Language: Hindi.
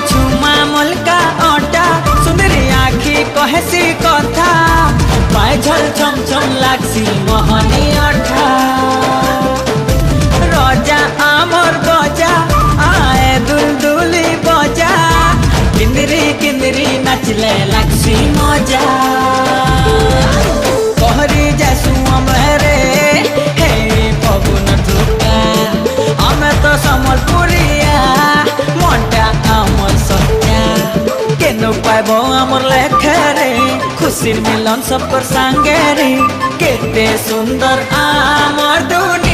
छुमा मुल्का ओटा सुंदरी आखी कहसी कथा पाए झल छम छम लागसी मोहनी अठा रजा आमर बजा आए दुलदुली बजा किंदरी किंदरी नचले लागसी मजा कहरी जैसू अमरे हे पवन टुका हमें तो समलपुरिया मोटा आमर सत्या केनो पाइबो आमर लेखरे खुशी मिलन सब पर संगे रे केते सुंदर आमर दुनिया।